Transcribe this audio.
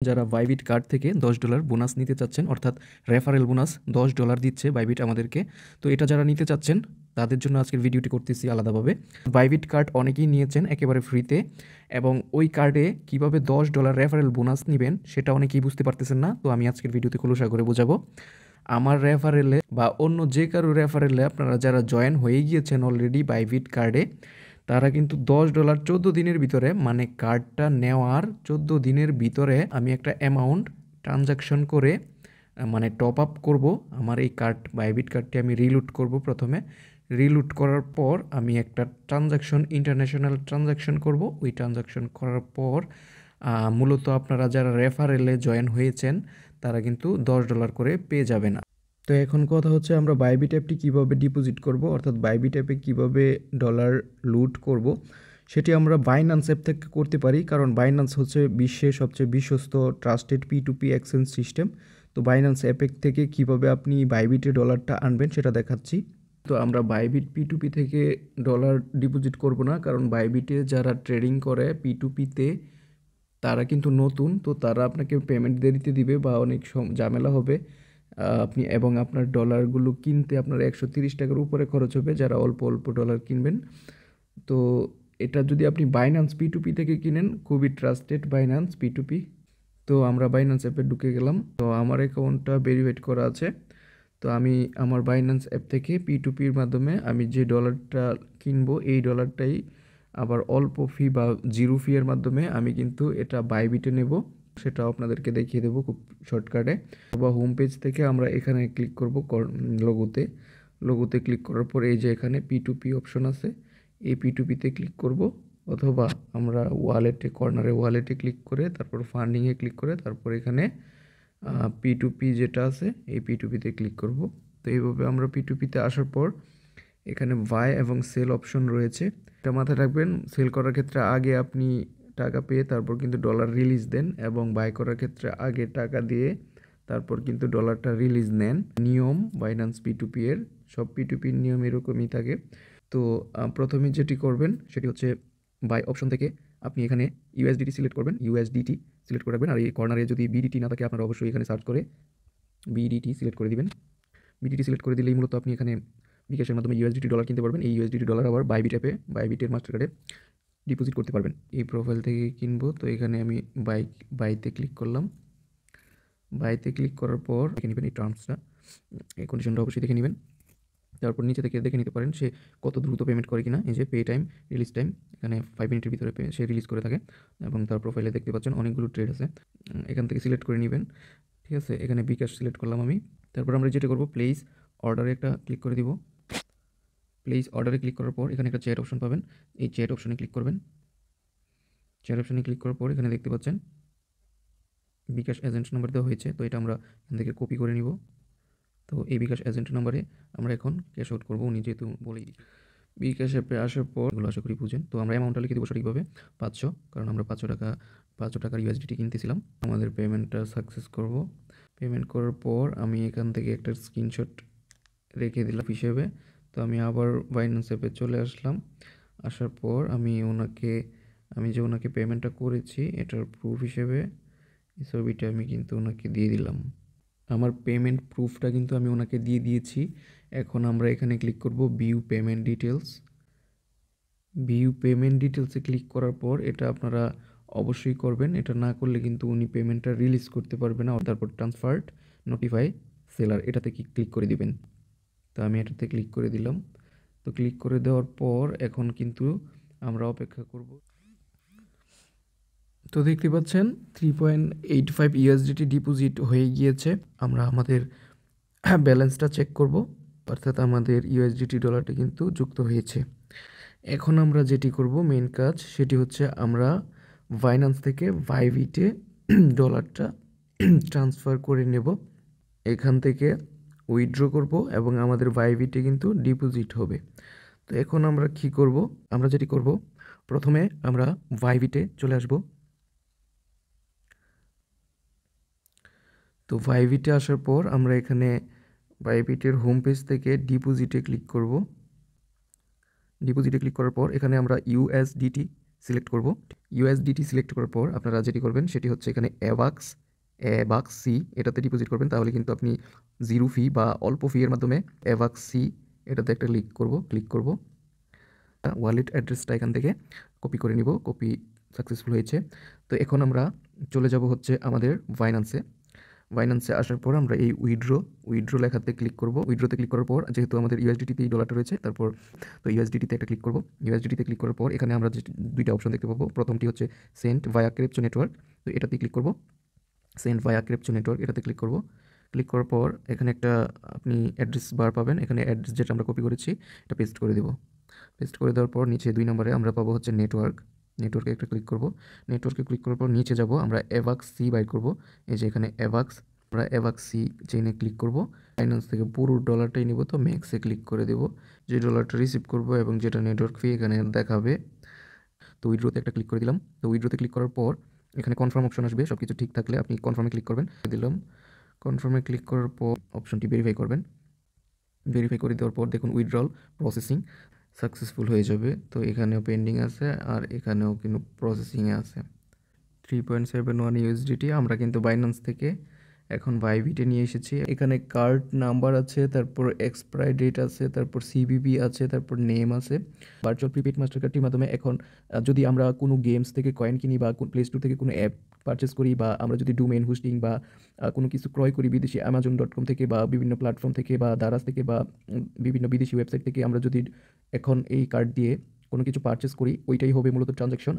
যারা Bybit card থেকে $10 bonus নিতে চাচ্ছেন, অর্থাৎ রেফারেল বোনাস $10 দিচ্ছে বাইবিট আমাদেরকে। তো এটা যারা নিতে চাচ্ছেন তাদের জন্য আজকের ভিডিওটি করতেছি আলাদাভাবে। বাইবিট কার্ড অনেকেই নিয়েছেন একেবারে ফ্রিতে, এবং ওই কার্ডে কীভাবে $10 রেফারেল বোনাস নেবেন সেটা অনেকেই বুঝতে পারতেছেন না। তো আমি আজকের ভিডিওতে খোলসা করে বোঝাবো। আমার রেফারেলে বা অন্য যে কারো রেফারেলে আপনারা যারা জয়েন হয়ে গিয়েছেন অলরেডি বাইবিট কার্ডে, তারা কিন্তু $10 14 দিনের ভিতরে, মানে কার্ডটা নেওয়ার 14 দিনের ভিতরে আমি একটা অ্যামাউন্ট ট্রানজাকশন করে মানে টপ আপ করব। আমার এই কার্ড বাইবিট কার্ডটি আমি রিলুট করব। প্রথমে রিলুট করার পর আমি একটা ট্রানজাকশন, ইন্টারন্যাশনাল ট্রানজাকশন করব। ওই ট্রানজাকশন করার পর মূলত আপনারা যারা রেফারেলে জয়েন হয়েছেন তারা কিন্তু $10 করে পেয়ে যাবে না। তো এখন কথা হচ্ছে আমরা বাইবিট অ্যাপটি কীভাবে ডিপোজিট করব, অর্থাৎ বাইবিট অ্যাপে কীভাবে ডলার লুট করব সেটি আমরা বাইন্যান্স অ্যাপ থেকে করতে পারি। কারণ বাইন্যান্স হচ্ছে বিশ্বের সবচেয়ে বিশ্বস্ত ট্রাস্টেড P2P এক্সচেঞ্জ সিস্টেম। তো বাইন্যান্স অ্যাপের থেকে কীভাবে আপনি বাইবিটে ডলারটা আনবেন সেটা দেখাচ্ছি। তো আমরা বাইবিট P2P থেকে ডলার ডিপোজিট করব না, কারণ বাইবিটে যারা ট্রেডিং করে P2P-তে তারা কিন্তু নতুন। তো তারা আপনাকে পেমেন্ট দেরিতে দিবে বা অনেক ঝামেলা হবে আপনি, এবং আপনার ডলারগুলো কিনতে আপনার $130 উপরে খরচ হবে যারা অল্প অল্প ডলার কিনবেন। তো এটা যদি আপনি বাইন্যান্স P2P থেকে কিনেন, খুবই ট্রাস্টেড বাইন্যান্স P2P। তো আমরা বাইন্যান্স অ্যাপে ঢুকে গেলাম। তো আমার অ্যাকাউন্টটা ভেরিফাইড করা আছে। তো আমি আমার বাইন্যান্স অ্যাপ থেকে P2P-র মাধ্যমে আমি যে ডলারটা কিনবো এই ডলারটাই আবার অল্প ফি বা জিরো ফি এর মাধ্যমে আমি কিন্তু এটা বাইবিটে নেব। সেটাও আপনাদেরকে দেখিয়ে দেবো খুব শর্টকাটে। বা হোম পেজ থেকে আমরা এখানে ক্লিক করব লোগোতে ক্লিক করার পর এই যে এখানে P2P অপশন আছে, এই P2P-তে ক্লিক করব, অথবা আমরা ওয়ালেটে ক্লিক করে তারপর ফান্ডিংয়ে ক্লিক করে তারপর এখানে P2P যেটা আছে এই P2P-তে ক্লিক করব। তো এইভাবে আমরা P2P-তে আসার পর এখানে বাই এবং সেল অপশন রয়েছে। এটা মাথায় রাখবেন, সেল করার ক্ষেত্রে আগে আপনি টাকা পেয়ে তারপর কিন্তু ডলার রিলিজ দেন, এবং বাই করার ক্ষেত্রে আগে টাকা দিয়ে তারপর কিন্তু ডলারটা রিলিজ নেন। নিয়ম বাইন্যান্স P2P এর, সব P2P-র নিয়ম এরকমই থাকে। তো প্রথমে যেটি করবেন সেটি হচ্ছে বাই অপশন থেকে আপনি এখানে USDT সিলেক্ট করবেন, USDT সিলেক্ট করে রাখবেন। আর এই কর্নারে যদি BDT না থাকে আপনারা অবশ্যই এখানে সার্চ করে BDT সিলেক্ট করে দিবেন। BDT সিলেক্ট করে দিলেই মূলত আপনি এখানে বিকাশের মাধ্যমে USDT ডলার কিনতে পারবেন। এই USDT ডলার আবার বাইবিট অ্যাপে বাইবিটের মাস্টার কার্ডে ডিপোজিট করতে পারবেন। এই প্রোফাইল থেকে কিনবো। তো এখানে আমি বাইতে ক্লিক করলাম। বাইতে ক্লিক করার পর দেখে নেবেন এই টার্মসটা, এই কন্ডিশনটা অবশ্যই দেখে নেবেন। তারপর নিচে থেকে দেখে নিতে পারেন সে কত দ্রুত পেমেন্ট করে কিনা। এই যে পে টাইম, রিলিজ টাইম, এখানে 5 মিনিটের ভিতরে সে রিলিজ করে থাকে, এবং তার প্রোফাইলে দেখতে পাচ্ছেন অনেকগুলো ট্রেড আছে। এখান থেকে সিলেক্ট করে নেবেন। ঠিক আছে, এখানে বিকাশ সিলেক্ট করলাম আমি। তারপর আমরা যেটা করবো, প্লেস অর্ডারে একটা ক্লিক করে দিব। প্লেস অর্ডারে ক্লিক করার পর এখানে একটা চ্যাট অপশন পাবেন, এই চ্যাট অপশনে ক্লিক করবেন। চ্যাট অপশনে ক্লিক করার পর এখানে দেখতে পাচ্ছেন বিকাশ এজেন্ট নাম্বার দেওয়া হয়েছে। তো এটা আমরা এখান থেকে কপি করে নিব। তো এই বিকাশ এজেন্ট নাম্বারে আমরা এখন ক্যাশ আউট করবো, উনি যেহেতু বলেই দিই। বিকাশ অ্যাপে আসার পর এগুলো আশা করি বুঝেন। তো আমরা অ্যামাউন্টটা লিখে দেবো সঠিকভাবে 500, কারণ আমরা 500 টাকার USDT কিনতেছিলাম। আমাদের পেমেন্টটা সাকসেস করব। পেমেন্ট করার পর আমি এখান থেকে একটা স্ক্রিনশট রেখে দিলাম হিসেবে। তো আমি আবার বাইন্যান্স অ্যাপে চলে আসলাম। আসার পর আমি যে ওনাকে পেমেন্টটা করেছি এটার প্রুফ হিসেবে এই ছবিটা আমি কিন্তু ওনাকে দিয়ে দিলাম। আমার পেমেন্ট প্রুফটা কিন্তু আমি ওনাকে দিয়ে দিয়েছি। এখন আমরা এখানে ক্লিক করব view payment details. View payment ডিটেলসে ক্লিক করার পর এটা আপনারা অবশ্যই করবেন, এটা না করলে কিন্তু উনি পেমেন্টটা রিলিজ করতে পারবে না। তারপর ট্রান্সফার্ড নোটিফাই সেলার, এটাতে ক্লিক করে দিবেন। তো আমি এটাতে ক্লিক করে দিলাম। তো ক্লিক করে দেওয়ার পর এখন কিন্তু আমরা অপেক্ষা করব। তো দেখতে পাচ্ছেন 3.85 USDT ডিপোজিট হয়ে গিয়েছে। আমরা আমাদের ব্যালেন্সটা চেক করব, অর্থাৎ আমাদের USDT ডলারটা কিন্তু যুক্ত হয়েছে। এখন আমরা যেটি করব মেইন কাজ সেটি হচ্ছে আমরা বাইন্যান্স থেকে বাইবিটে ডলারটা ট্রান্সফার করে নেব। এখান থেকে উইথড্র করব এবং আমাদের বাইবিটে কিন্তু ডিপোজিট হবে। তো এখন আমরা কি করব, আমরা যেটি করব প্রথমে আমরা বাইবিটে চলে আসব। তো বাইবিটে আসার পর আমরা এখানে বাইবিটের হোম পেজ থেকে ডিপোজিটে ক্লিক করব। ডিপোজিটে ক্লিক করার পর এখানে আমরা USDT সিলেক্ট করব। ইউএসডিটি সিলেক্ট করার পর আপনারা যেটি করবেন সেটি হচ্ছে এখানে অ্যাভাক্স সি এটাতে ডিপোজিট করবেন, তাহলে কিন্তু আপনি জিরো ফি বা অল্প ফি এর মাধ্যমে অ্যাভাক্স সি এটাতে একটা ক্লিক করব। ওয়ালেট অ্যাড্রেসটা এখান থেকে কপি করে নিব, কপি সাকসেসফুল হয়েছে। তো এখন আমরা চলে যাব হচ্ছে আমাদের বাইন্যান্সে আসার পর আমরা এই উইথড্র লেখাতে ক্লিক করব। উইথড্রতে ক্লিক করার পর যেহেতু আমাদের ইউএসডিটিতে এই ডলারটা রয়েছে, তারপর তো ইউএসডিটিতে একটা ক্লিক করব। ইউএসডিটিতে ক্লিক করার পর এখানে আমরা যে দুইটা অপশন দেখতে পাবো, প্রথমটি হচ্ছে সেন্ড ভায়া ক্রিপ্টো নেটওয়ার্ক, তো এটাতে ক্লিক করব। সেন্ড ভায়া ক্রিপ্টো নেটওয়ার্ক এটাতে ক্লিক করব। ক্লিক করার পর এখানে একটা আপনি অ্যাড্রেস বার পাবেন, এখানে অ্যাড্রেস যেটা আমরা কপি করেছি এটা পেস্ট করে দেব। পেস্ট করে দেওয়ার পর নিচে 2 নম্বরে আমরা পাবো হচ্ছে নেটওয়ার্কে একটা ক্লিক করব। নেটওয়ার্কে ক্লিক করার পর নিচে যাব, আমরা অ্যাভাক্স সি বাইর করব। এই যে এখানে আমরা অ্যাভাক্স সি চেইনে ক্লিক করব। ফাইন্যান্স থেকে পুরো ডলারটাই নিব, তো ম্যাক্সে ক্লিক করে দেব। যে ডলারটা রিসিভ করব এবং যেটা নেটওয়ার্ক ফি এখানে দেখাবে, তো উইথড্রোতে একটা ক্লিক করে দিলাম। তো উইথড্রোতে ক্লিক করার পর এখানে কনফার্ম অপশন আসবে, সব কিছু ঠিক থাকলে আপনি কনফার্মে ক্লিক করবেন। দিলাম, কনফার্মে ক্লিক করার পর অপশনটি ভেরিফাই করবেন। ভেরিফাই করে দেওয়ার পর দেখুন উইথড্রল প্রসেসিং সাকসেসফুল হয়ে যাবে। তো এখানেও পেন্ডিং আছে আর এখানেও কিন্তু প্রসেসিংয়ে আছে। 3.71 ইউএসডিটি আমরা কিন্তু বাইন্যান্স থেকে এখন বাইবিটে নিয়ে এসেছি। এখানে কার্ড নাম্বার আছে, তারপর এক্সপায়ার ডেট আছে, তারপর সিবিবি আছে, তারপর নেম আছে। ভার্চুয়াল প্রিপেড মাস্টার কার্ডটির মাধ্যমে এখন যদি আমরা কোনো গেমস থেকে কয়েন কিনি বা প্লে স্টোর থেকে কোনো অ্যাপ পারচেস করি, বা আমরা যদি ডোমেইন হোস্টিং বা কোনো কিছু ক্রয় করি বিদেশি Amazon.com থেকে বা বিভিন্ন প্ল্যাটফর্ম থেকে বা দারাজ থেকে বা বিভিন্ন বিদেশি ওয়েবসাইট থেকে, আমরা যদি এখন এই কার্ড দিয়ে কোনো কিছু পারচেস করি, ওইটাই হবে মূলত ট্রানজ্যাকশন।